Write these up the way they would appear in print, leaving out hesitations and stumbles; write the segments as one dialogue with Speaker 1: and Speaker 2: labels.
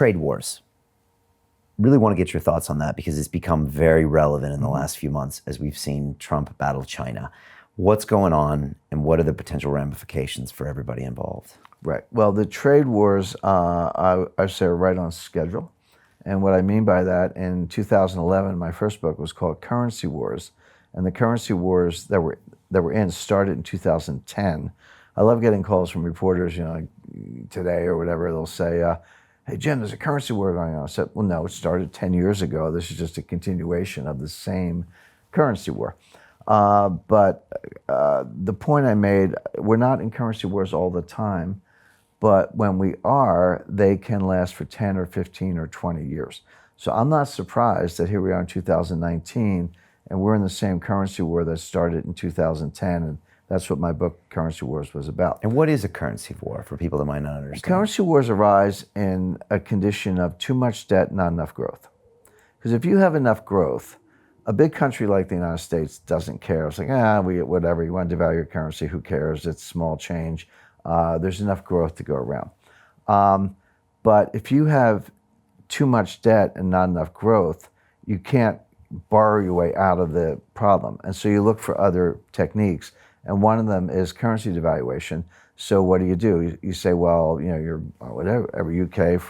Speaker 1: trade wars. Really want to get your thoughts on that because it's become very relevant in the last few months as we've seen Trump battle China. What's going on and what are the potential ramifications for everybody involved?
Speaker 2: Right. Well, the trade wars, I say, are right on schedule. And what I mean by that, in 2011, my first book was called Currency Wars. And the currency wars that we're in started in 2010. I love getting calls from reporters, like today or whatever. They'll say, hey, Jim, there's a currency war going on. I said, well, no, it started 10 years ago. This is just a continuation of the same currency war. But the point I made, we're not in currency wars all the time, but when we are, they can last for 10 or 15 or 20 years. So I'm not surprised that here we are in 2019, and we're in the same currency war that started in 2010, and that's what my book, Currency Wars, was about.
Speaker 1: And what is a currency war for people that might not understand?
Speaker 2: Currency wars arise in a condition of too much debt, not enough growth. Because if you have enough growth, a big country like the United States doesn't care. It's like, whatever, you want to devalue your currency, who cares? It's small change. There's enough growth to go around. But if you have too much debt and not enough growth, you can't borrow your way out of the problem. And so you look for other techniques. And one of them is currency devaluation. So what do? You say, well, you're whatever, UK,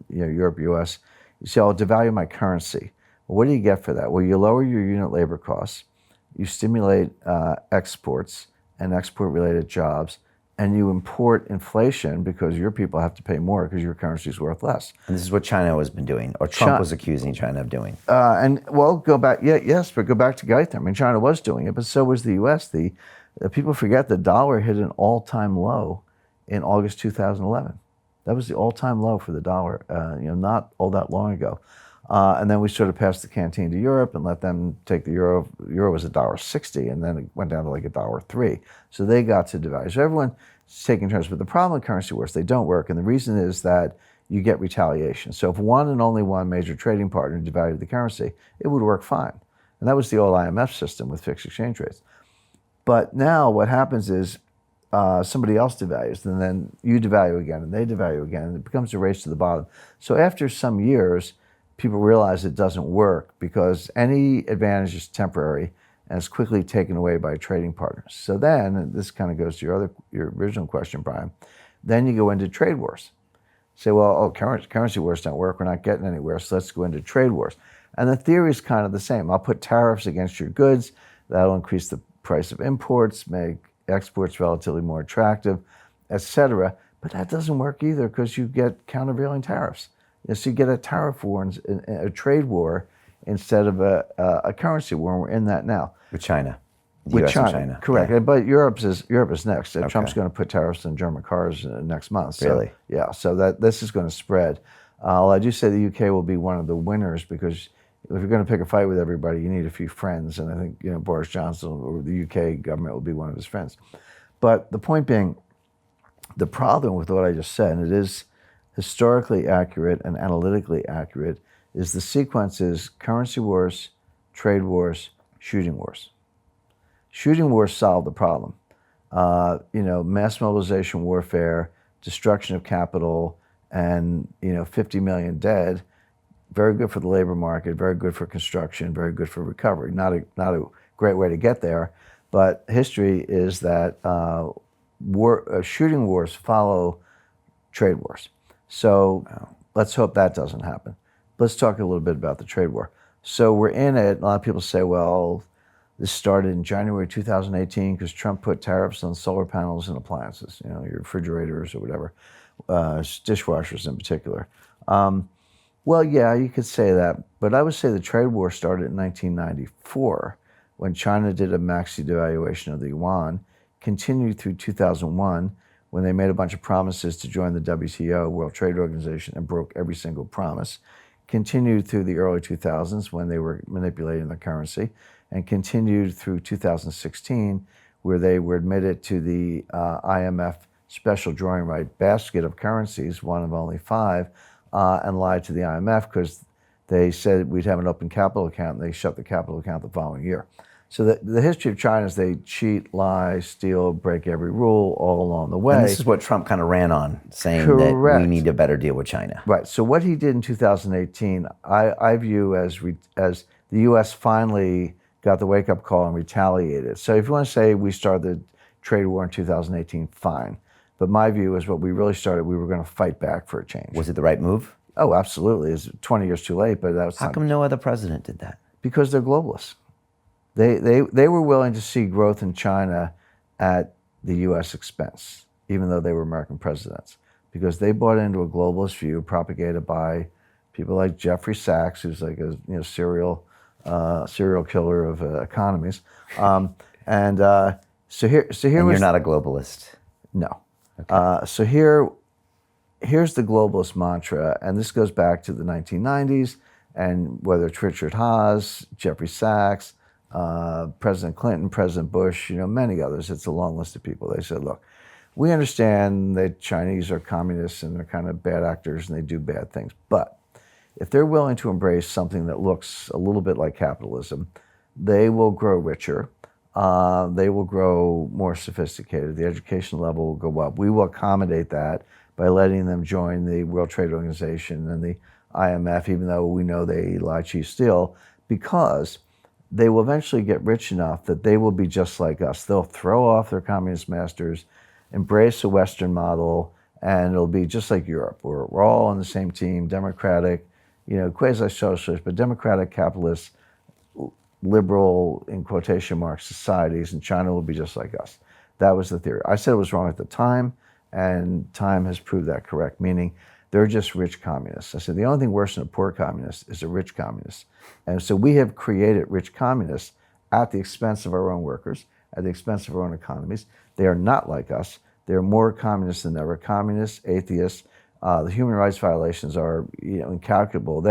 Speaker 2: Europe, US. You say, I'll devalue my currency. Well, what do you get for that? Well, you lower your unit labor costs, you stimulate exports and export-related jobs, and you import inflation because your people have to pay more because your currency is worth less.
Speaker 1: And this is what China has been doing, or Trump was accusing China of doing.
Speaker 2: Go back to Geithner. I mean, China was doing it, but so was the U.S. People forget the dollar hit an all-time low in August 2011. That was the all-time low for the dollar, not all that long ago. And then we sort of passed the canteen to Europe and let them take the euro. Euro was $1.60, and then it went down to like $1.03. So they got to devalue. So everyone's taking turns. But the problem with currency wars, they don't work. And the reason is that you get retaliation. So if one and only one major trading partner devalued the currency, it would work fine. And that was the old IMF system with fixed exchange rates. But now what happens is somebody else devalues, and then you devalue again, and they devalue again, and it becomes a race to the bottom. So after some years, people realize it doesn't work because any advantage is temporary and it's quickly taken away by trading partners. So then, and this kind of goes to your original question, Brian, then you go into trade wars. Say, well, currency wars don't work, we're not getting anywhere, so let's go into trade wars. And the theory is kind of the same. I'll put tariffs against your goods, that'll increase the price of imports, make exports relatively more attractive, et cetera. But that doesn't work either because you get countervailing tariffs. So you get a tariff war, a trade war, instead of a currency war, and we're in that now.
Speaker 1: With China.
Speaker 2: With
Speaker 1: US
Speaker 2: China,
Speaker 1: and China.
Speaker 2: correct.
Speaker 1: Yeah.
Speaker 2: But Europe is next.
Speaker 1: Okay.
Speaker 2: Trump's going to put tariffs on German cars next month. So,
Speaker 1: Really?
Speaker 2: Yeah, so this is going to spread. I do say the UK will be one of the winners because if you're going to pick a fight with everybody, you need a few friends. And I think Boris Johnson or the UK government will be one of his friends. But the point being, the problem with what I just said, and it is historically accurate and analytically accurate, is the sequence is currency wars, trade wars, shooting wars. Shooting wars solve the problem. Mass mobilization warfare, destruction of capital, and 50 million dead. Very good for the labor market, very good for construction, very good for recovery. Not a great way to get there, but history is that shooting wars follow trade wars. So let's hope that doesn't happen. Let's talk a little bit about the trade war. So we're in it. A lot of people say, well, this started in January 2018 because Trump put tariffs on solar panels and appliances, your refrigerators or whatever, dishwashers in particular. Well, yeah, you could say that, but I would say the trade war started in 1994 when China did a maxi devaluation of the yuan, continued through 2001 when they made a bunch of promises to join the WTO, World Trade Organization, and broke every single promise, continued through the early 2000s when they were manipulating the currency, and continued through 2016 where they were admitted to the IMF special drawing right basket of currencies, one of only 5, and lied to the IMF because they said we'd have an open capital account, and they shut the capital account the following year. So the history of China is they cheat, lie, steal, break every rule all along the way.
Speaker 1: And this is what Trump kind of ran on, saying that we
Speaker 2: Correct.
Speaker 1: need a better deal with China.
Speaker 2: Right. So what he did in 2018, I view as the U.S. finally got the wake-up call and retaliated. So if you want to say we started the trade war in 2018, fine. But my view is what we really started, we were going to fight back for a change.
Speaker 1: Was it the right move?
Speaker 2: Oh, absolutely. It's 20 years too late, but that was
Speaker 1: How come no other president did that?
Speaker 2: because they're globalists. They were willing to see growth in China at the U.S. expense, even though they were American presidents, because they bought into a globalist view propagated by people like Jeffrey Sachs, who's like a serial killer of economies, so here
Speaker 1: And you're not a globalist.
Speaker 2: no. So here's the globalist mantra, and this goes back to the 1990s, and whether it's Richard Haas, Jeffrey Sachs, President Clinton, President Bush, many others. It's a long list of people. They said, look, we understand that Chinese are communists and they're kind of bad actors and they do bad things, but if they're willing to embrace something that looks a little bit like capitalism, they will grow richer. They will grow more sophisticated. The education level will go up. We will accommodate that by letting them join the World Trade Organization and the IMF, even though we know they lie, cheat, steal, because they will eventually get rich enough that they will be just like us. They'll throw off their communist masters, embrace a Western model, and it'll be just like Europe. We're all on the same team, democratic, quasi-socialist, but democratic, capitalist, liberal, in quotation marks, societies, and China will be just like us. That was the theory. I said it was wrong at the time, and time has proved that correct, meaning they're just rich communists. I said the only thing worse than a poor communist is a rich communist. And so we have created rich communists at the expense of our own workers, at the expense of our own economies. They are not like us. They're more communists than ever. Communists, atheists. The human rights violations are incalculable.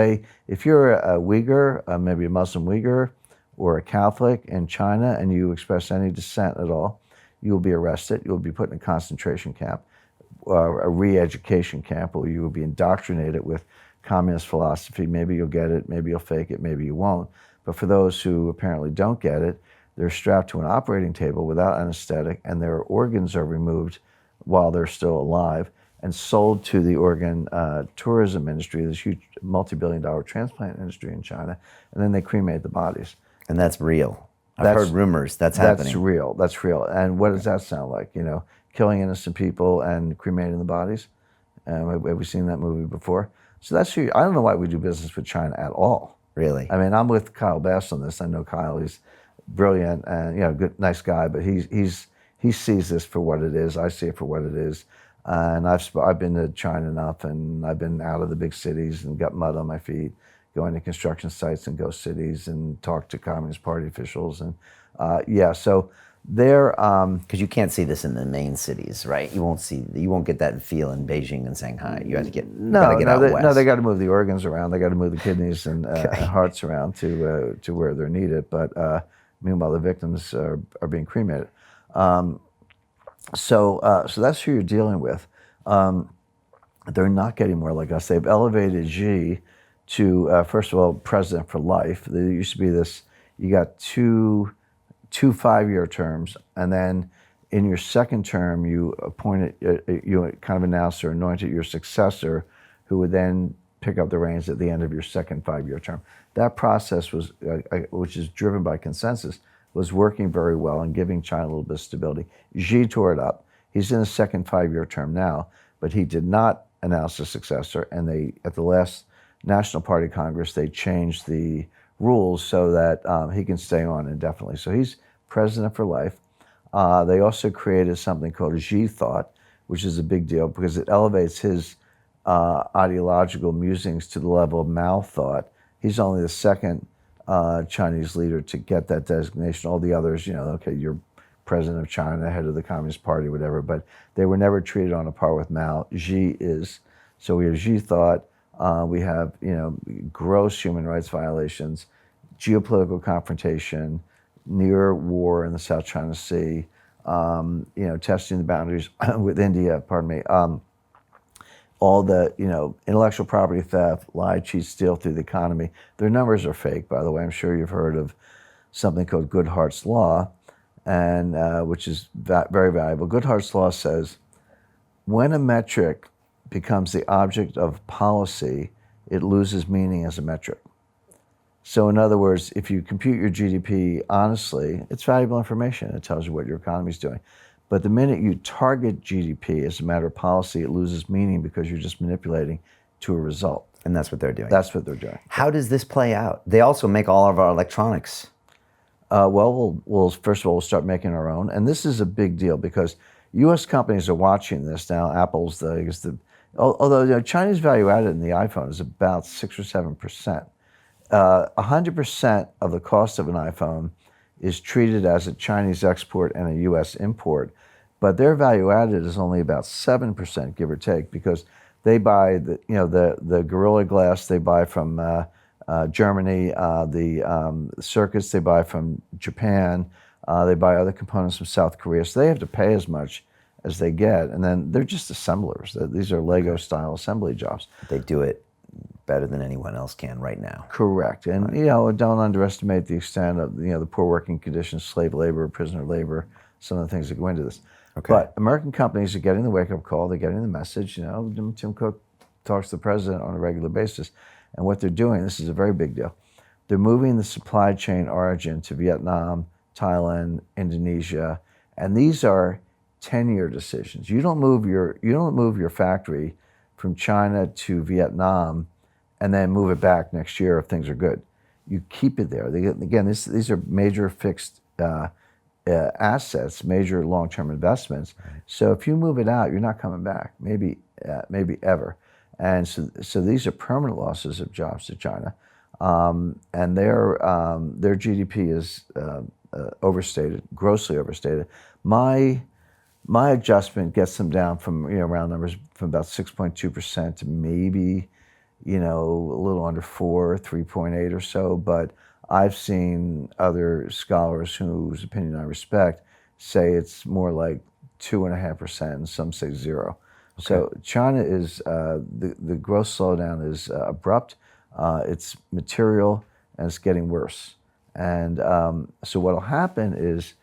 Speaker 2: If you're a Uyghur, maybe a Muslim Uyghur, or a Catholic in China, and you express any dissent at all, you will be arrested. You will be put in a concentration camp, a re-education camp, where you will be indoctrinated with communist philosophy. Maybe you'll get it, maybe you'll fake it, maybe you won't. But for those who apparently don't get it, they're strapped to an operating table without anesthetic, and their organs are removed while they're still alive and sold to the organ tourism industry, this huge multi-billion-dollar transplant industry in China, and then they cremate the bodies.
Speaker 1: And that's real. I've heard rumors that's happening.
Speaker 2: That's real. That's real. And what does that sound like? Killing innocent people and cremating the bodies. Have we seen that movie before? So that's who. I don't know why we do business with China at all.
Speaker 1: Really?
Speaker 2: I mean, I'm with Kyle Bass on this. I know Kyle. He's brilliant and good, nice guy. But he sees this for what it is. I see it for what it is. And I've been to China enough, and I've been out of the big cities and got mud on my feet, going to construction sites and ghost cities and talk to Communist Party officials. And so they're
Speaker 1: because you can't see this in the main cities, right? You won't get that feel in Beijing and Shanghai. You have to get out west.
Speaker 2: No, they got to move the organs around. They got to move the kidneys and hearts around to where they're needed. But meanwhile, the victims are being cremated. So that's who you're dealing with. They're not getting more like us. They've elevated Xi to first of all, president for life. There used to be this. You got two 5-year terms, and then in your second term, you kind of announced or anointed your successor, who would then pick up the reins at the end of your second 5-year term. That process was, which is driven by consensus, was working very well and giving China a little bit of stability. Xi tore it up. He's in his second 5-year term now, but he did not announce a successor. And at the last National Party Congress, they changed the rules so that he can stay on indefinitely. So he's president for life. They also created something called Xi Thought, which is a big deal because it elevates his ideological musings to the level of Mao thought. He's only the second Chinese leader to get that designation. All the others, okay, you're president of China, head of the Communist Party, whatever, but they were never treated on a par with Mao. Xi is. So we have Xi Thought. We have, gross human rights violations, geopolitical confrontation, near war in the South China Sea, testing the boundaries with India, all the, intellectual property theft, lie, cheat, steal through the economy. Their numbers are fake, by the way. I'm sure you've heard of something called Goodhart's Law, and which is very valuable. Goodhart's Law says, when a metric becomes the object of policy, it loses meaning as a metric. So in other words, if you compute your GDP honestly, it's valuable information. It tells you what your economy is doing. But the minute you target GDP as a matter of policy, it loses meaning because you're just manipulating to a result.
Speaker 1: And that's what they're doing.
Speaker 2: That's what they're doing.
Speaker 1: How does this play out? They also make all of our electronics.
Speaker 2: We'll first of all, we'll start making our own. And this is a big deal because U.S. companies are watching this now. Apple's although Chinese value added in the iPhone is about 6 or 7%. 100% of the cost of an iPhone is treated as a Chinese export and a U.S. import, but their value added is only about 7%, give or take, because they buy the Gorilla Glass they buy from Germany, the circuits they buy from Japan, they buy other components from South Korea, so they have to pay as much as they get, and then they're just assemblers. These are Lego-style assembly jobs.
Speaker 1: They do it better than anyone else can right now.
Speaker 2: Correct, and don't underestimate the extent of the poor working conditions, slave labor, prisoner labor, some of the things that go into this.
Speaker 1: Okay.
Speaker 2: But American companies are getting the wake-up call. They're getting the message. Tim Cook talks to the president on a regular basis, and what they're doing, this is a very big deal. They're moving the supply chain origin to Vietnam, Thailand, Indonesia, and these are 10-year decisions. You don't move your factory from China to Vietnam and then move it back next year if things are good. You keep it there. Again, these are major fixed assets, major long-term investments. Right. So if you move it out, you're not coming back, maybe ever. And so these are permanent losses of jobs to China. And their GDP is overstated, grossly overstated. My adjustment gets them down from round numbers from about 6.2% to maybe a little under 4, 3.8 or so. But I've seen other scholars whose opinion I respect say it's more like 2.5%, and some say 0. Okay. So China is the growth slowdown is abrupt. It's material and it's getting worse. And so what'll happen is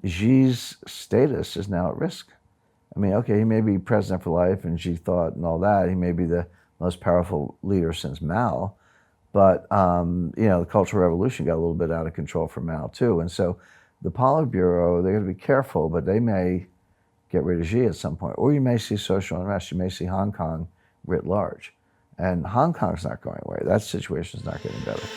Speaker 2: Xi's status is now at risk. I mean, okay, he may be president for life and Xi thought and all that. He may be the most powerful leader since Mao, but the Cultural Revolution got a little bit out of control for Mao too. And so the Politburo, they're going to be careful, but they may get rid of Xi at some point. Or you may see social unrest. You may see Hong Kong writ large. And Hong Kong's not going away. That situation's not getting better.